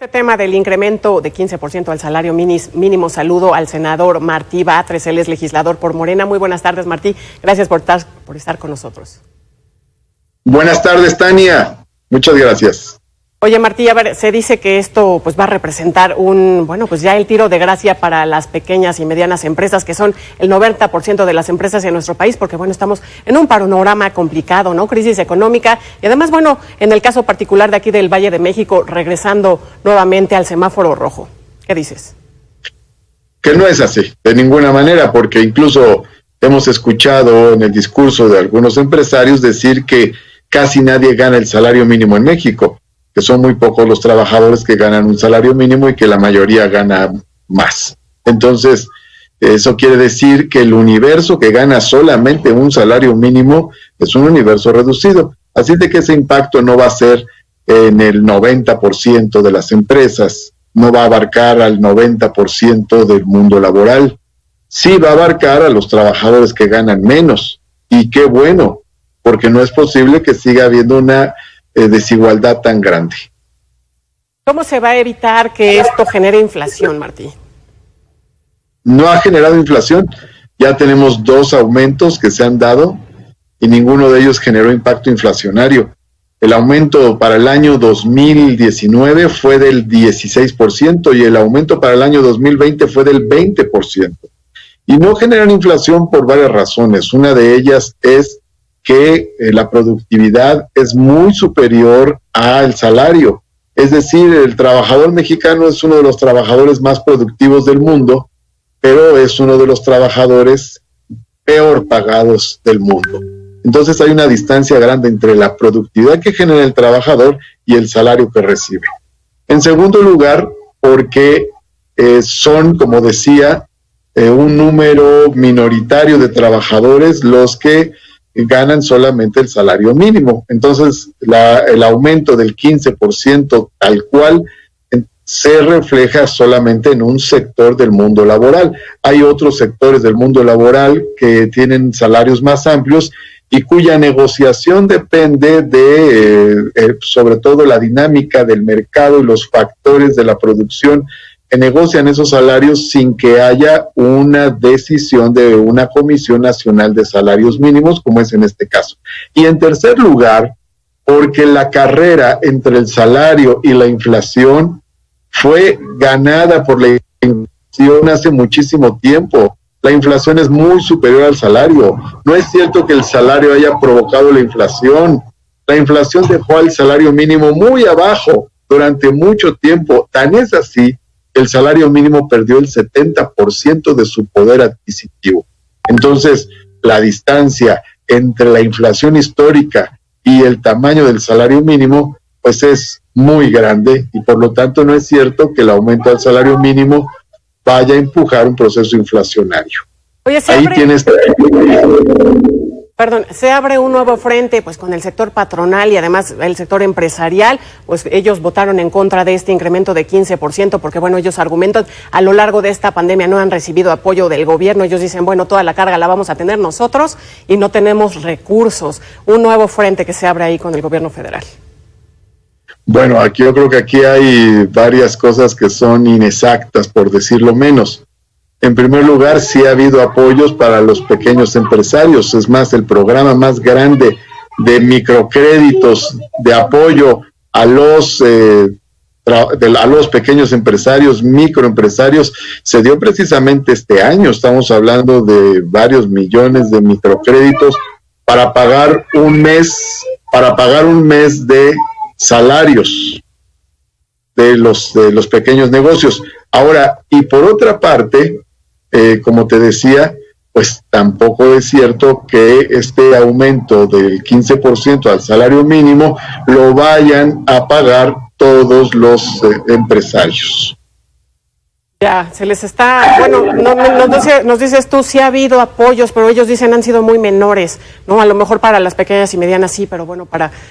Este tema del incremento de 15% al salario mínimo, saludo al senador Martí Batres, él es legislador por Morena. Muy buenas tardes, Martí. Gracias por estar con nosotros. Buenas tardes, Tania. Muchas gracias. Oye, Martí, a ver, se dice que esto pues va a representar ya el tiro de gracia para las pequeñas y medianas empresas, que son el 90% de las empresas en nuestro país, porque estamos en un panorama complicado, ¿no? Crisis económica y además, en el caso particular de aquí del Valle de México, regresando nuevamente al semáforo rojo. ¿Qué dices? Que no es así, de ninguna manera, porque incluso hemos escuchado en el discurso de algunos empresarios decir que casi nadie gana el salario mínimo en México, que son muy pocos los trabajadores que ganan un salario mínimo y que la mayoría gana más. Entonces, eso quiere decir que el universo que gana solamente un salario mínimo es un universo reducido. Así de que ese impacto no va a ser en el 90% de las empresas, no va a abarcar al 90% del mundo laboral. Sí va a abarcar a los trabajadores que ganan menos. Y qué bueno, porque no es posible que siga habiendo una desigualdad tan grande. ¿Cómo se va a evitar que esto genere inflación, Martí? No ha generado inflación. Ya tenemos 2 aumentos que se han dado y ninguno de ellos generó impacto inflacionario. El aumento para el año 2019 fue del 16% y el aumento para el año 2020 fue del 20%. Y no generan inflación por varias razones. Una de ellas es que la productividad es muy superior al salario. Es decir, el trabajador mexicano es uno de los trabajadores más productivos del mundo, pero es uno de los trabajadores peor pagados del mundo. Entonces hay una distancia grande entre la productividad que genera el trabajador y el salario que recibe. En segundo lugar, porque son, como decía, un número minoritario de trabajadores los que ganan solamente el salario mínimo. Entonces, el aumento del 15% tal cual se refleja solamente en un sector del mundo laboral. Hay otros sectores del mundo laboral que tienen salarios más amplios y cuya negociación depende de, sobre todo, la dinámica del mercado y los factores de la producción que negocian esos salarios sin que haya una decisión de una Comisión Nacional de Salarios Mínimos, como es en este caso. Y en tercer lugar, porque la carrera entre el salario y la inflación fue ganada por la inflación hace muchísimo tiempo. La inflación es muy superior al salario. No es cierto que el salario haya provocado la inflación. La inflación dejó al salario mínimo muy abajo durante mucho tiempo. Tan es así, el salario mínimo perdió el 70% de su poder adquisitivo. Entonces, la distancia entre la inflación histórica y el tamaño del salario mínimo, pues es muy grande y por lo tanto no es cierto que el aumento al salario mínimo vaya a empujar un proceso inflacionario. Oye, se abre un nuevo frente pues con el sector patronal y además el sector empresarial, pues ellos votaron en contra de este incremento de 15% porque ellos argumentan a lo largo de esta pandemia no han recibido apoyo del gobierno, ellos dicen toda la carga la vamos a tener nosotros y no tenemos recursos. Un nuevo frente que se abre ahí con el gobierno federal. Bueno, yo creo que aquí hay varias cosas que son inexactas, por decirlo menos. En primer lugar, sí ha habido apoyos para los pequeños empresarios. Es más, el programa más grande de microcréditos de apoyo a los pequeños empresarios, microempresarios, se dio precisamente este año. Estamos hablando de varios millones de microcréditos para pagar un mes de salarios de los pequeños negocios. Ahora, y por otra parte, como te decía, pues tampoco es cierto que este aumento del 15% al salario mínimo lo vayan a pagar todos los empresarios. Ya, se les está, nos dices tú, sí ha habido apoyos, pero ellos dicen han sido muy menores, ¿no? A lo mejor para las pequeñas y medianas sí, pero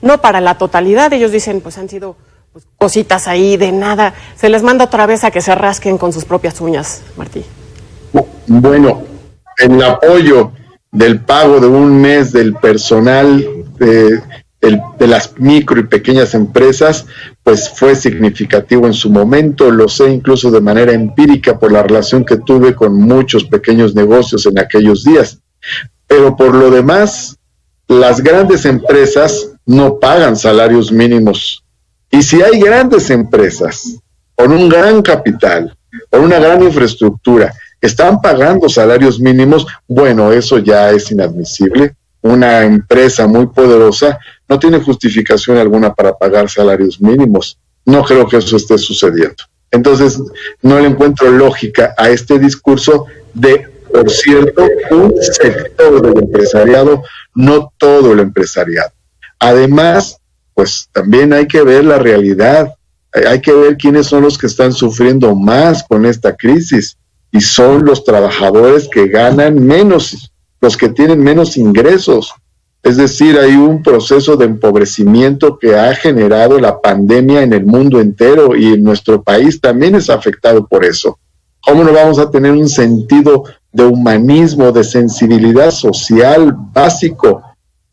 no para la totalidad, ellos dicen pues han sido cositas ahí de nada. Se les manda otra vez a que se rasquen con sus propias uñas, Martí. Bueno, el apoyo del pago de un mes del personal de las micro y pequeñas empresas, pues fue significativo en su momento. Lo sé incluso de manera empírica por la relación que tuve con muchos pequeños negocios en aquellos días. Pero por lo demás, las grandes empresas no pagan salarios mínimos. Y si hay grandes empresas con un gran capital, con una gran infraestructura, están pagando salarios mínimos, bueno, eso ya es inadmisible. Una empresa muy poderosa no tiene justificación alguna para pagar salarios mínimos. No creo que eso esté sucediendo. Entonces, no le encuentro lógica a este discurso de, por cierto, un sector del empresariado, no todo el empresariado. Además, pues también hay que ver la realidad. Hay que ver quiénes son los que están sufriendo más con esta crisis. Y son los trabajadores que ganan menos, los que tienen menos ingresos. Es decir, hay un proceso de empobrecimiento que ha generado la pandemia en el mundo entero y en nuestro país también es afectado por eso. ¿Cómo no vamos a tener un sentido de humanismo, de sensibilidad social básico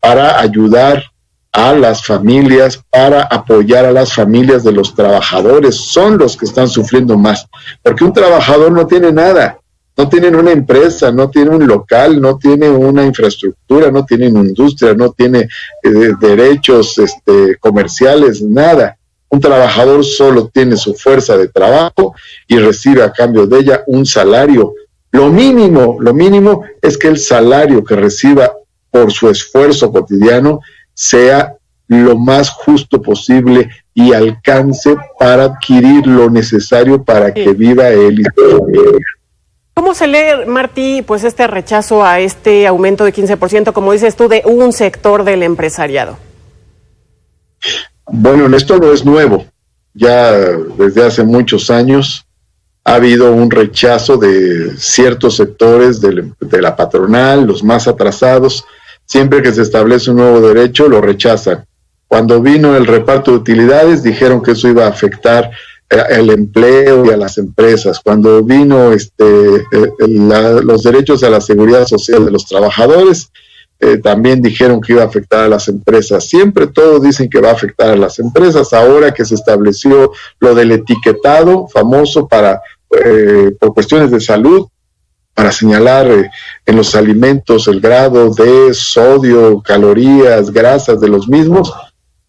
para ayudar a las familias, para apoyar a las familias de los trabajadores? Son los que están sufriendo más, porque un trabajador no tiene nada, no tienen una empresa, no tiene un local, no tiene una infraestructura, no tiene una industria, no tiene derechos comerciales, nada. Un trabajador solo tiene su fuerza de trabajo y recibe a cambio de ella un salario. Lo mínimo es que el salario que reciba por su esfuerzo cotidiano sea lo más justo posible y alcance para adquirir lo necesario para que viva él y su familia. ¿Cómo se lee, Martí, pues este rechazo a este aumento de 15%, como dices tú, de un sector del empresariado? Bueno, esto no es nuevo. Ya desde hace muchos años ha habido un rechazo de ciertos sectores de la patronal, los más atrasados. Siempre que se establece un nuevo derecho, lo rechazan. Cuando vino el reparto de utilidades, dijeron que eso iba a afectar el empleo y a las empresas. Cuando vino los derechos a la seguridad social de los trabajadores, también dijeron que iba a afectar a las empresas. Siempre todos dicen que va a afectar a las empresas. Ahora que se estableció lo del etiquetado famoso por cuestiones de salud, para señalar en los alimentos el grado de sodio, calorías, grasas de los mismos,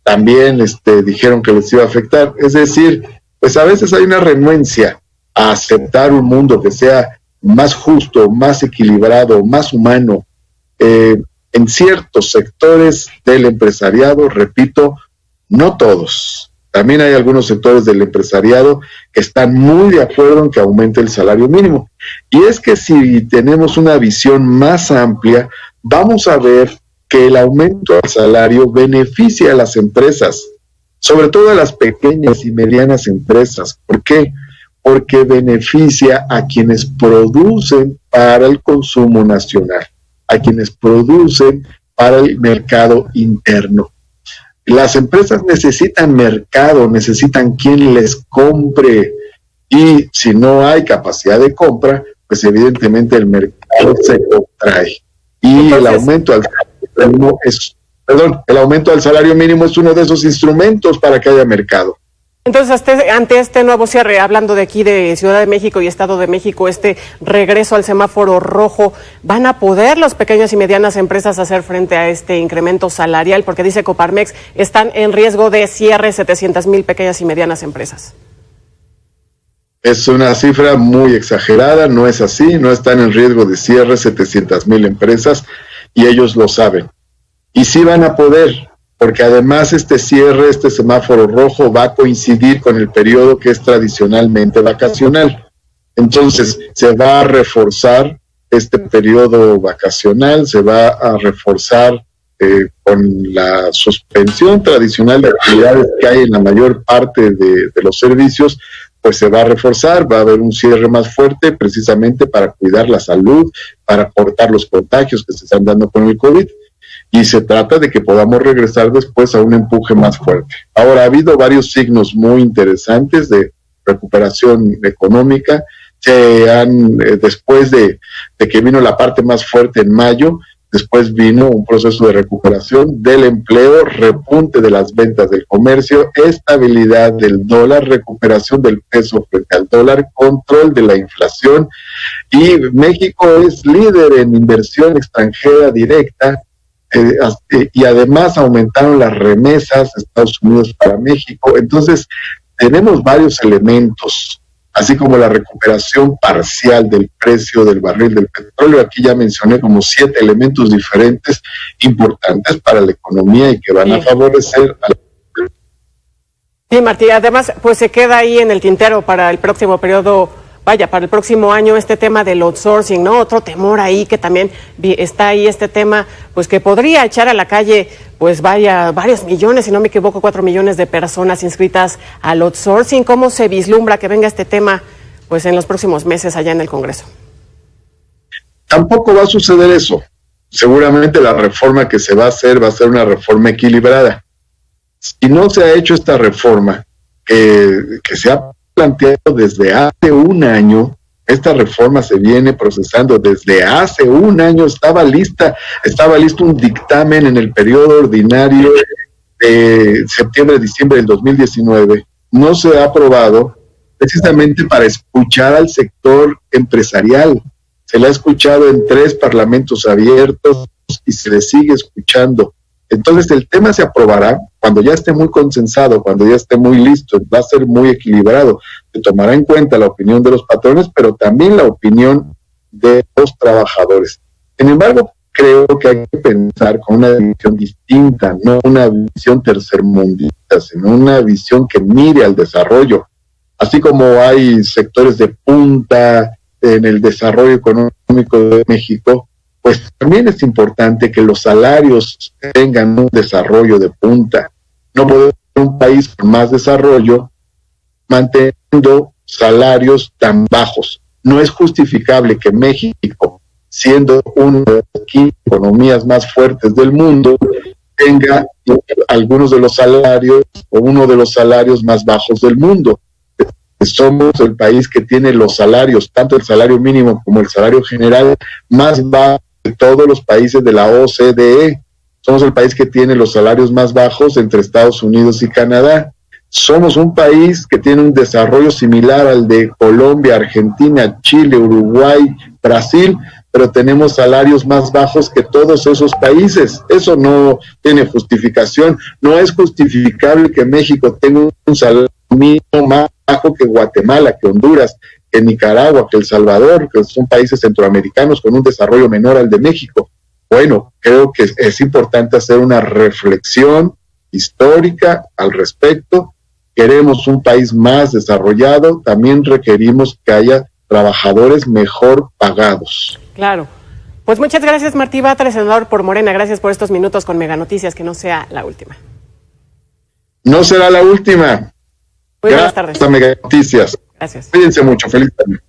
también dijeron que les iba a afectar. Es decir, pues a veces hay una renuencia a aceptar un mundo que sea más justo, más equilibrado, más humano. En ciertos sectores del empresariado, repito, no todos. También hay algunos sectores del empresariado que están muy de acuerdo en que aumente el salario mínimo. Y es que si tenemos una visión más amplia, vamos a ver que el aumento del salario beneficia a las empresas, sobre todo a las pequeñas y medianas empresas. ¿Por qué? Porque beneficia a quienes producen para el consumo nacional, a quienes producen para el mercado interno. Las empresas necesitan mercado, necesitan quien les compre, y si no hay capacidad de compra, pues evidentemente el mercado se contrae. Y el aumento al salario mínimo es uno de esos instrumentos para que haya mercado. Entonces, ante este nuevo cierre, hablando de aquí de Ciudad de México y Estado de México, este regreso al semáforo rojo, ¿van a poder las pequeñas y medianas empresas hacer frente a este incremento salarial? Porque dice Coparmex, están en riesgo de cierre 700,000 pequeñas y medianas empresas. Es una cifra muy exagerada, no es así, no están en riesgo de cierre 700,000 empresas y ellos lo saben. Y sí van a poder, porque además este cierre, este semáforo rojo va a coincidir con el periodo que es tradicionalmente vacacional. Entonces se va a reforzar este periodo vacacional, se va a reforzar con la suspensión tradicional de actividades que hay en la mayor parte de los servicios, pues se va a reforzar, va a haber un cierre más fuerte precisamente para cuidar la salud, para cortar los contagios que se están dando con el COVID. Y se trata de que podamos regresar después a un empuje más fuerte. Ahora, ha habido varios signos muy interesantes de recuperación económica. Después de que vino la parte más fuerte en mayo, después vino un proceso de recuperación del empleo, repunte de las ventas del comercio, estabilidad del dólar, recuperación del peso frente al dólar, control de la inflación, y México es líder en inversión extranjera directa, y además aumentaron las remesas de Estados Unidos para México. Entonces tenemos varios elementos, así como la recuperación parcial del precio del barril del petróleo. Aquí ya mencioné como 7 elementos diferentes importantes para la economía y que van a favorecer a la... Sí, Martí, además pues se queda ahí en el tintero para el próximo periodo, para el próximo año, este tema del outsourcing, ¿no? Otro temor ahí que también está ahí, este tema, pues que podría echar a la calle, pues varios millones, si no me equivoco, 4 millones de personas inscritas al outsourcing. ¿Cómo se vislumbra que venga este tema, pues en los próximos meses allá en el Congreso? Tampoco va a suceder eso. Seguramente la reforma que se va a ser una reforma equilibrada. Si no se ha hecho esta reforma, que se ha planteado desde hace un año, esta reforma se viene procesando desde hace un año, estaba listo un dictamen en el periodo ordinario de septiembre-diciembre del 2019, no se ha aprobado precisamente para escuchar al sector empresarial. Se le ha escuchado en 3 parlamentos abiertos y se le sigue escuchando. Entonces el tema se aprobará cuando ya esté muy consensado, cuando ya esté muy listo, va a ser muy equilibrado. Se tomará en cuenta la opinión de los patrones, pero también la opinión de los trabajadores. Sin embargo, creo que hay que pensar con una visión distinta, no una visión tercermundista, sino una visión que mire al desarrollo. Así como hay sectores de punta en el desarrollo económico de México, pues también es importante que los salarios tengan un desarrollo de punta. No podemos ser un país con más desarrollo manteniendo salarios tan bajos. No es justificable que México, siendo una de las 15 economías más fuertes del mundo, tenga algunos de los salarios o uno de los salarios más bajos del mundo. Somos el país que tiene los salarios, tanto el salario mínimo como el salario general, más bajos de todos los países de la OCDE. Somos el país que tiene los salarios más bajos entre Estados Unidos y Canadá. Somos un país que tiene un desarrollo similar al de Colombia, Argentina, Chile, Uruguay, Brasil, pero tenemos salarios más bajos que todos esos países. Eso no tiene justificación. No es justificable que México tenga un salario mínimo más bajo que Guatemala, que Honduras, que Nicaragua, que El Salvador, que son países centroamericanos con un desarrollo menor al de México. Bueno, creo que es importante hacer una reflexión histórica al respecto. Queremos un país más desarrollado, también requerimos que haya trabajadores mejor pagados. Claro. Pues muchas gracias, Martí Batres, senador por Morena. Gracias por estos minutos con Mega Noticias, que no sea la última. No será la última. Muy buenas tardes. Gracias a Mega Noticias. Gracias. Cuídense mucho. Feliz tarde.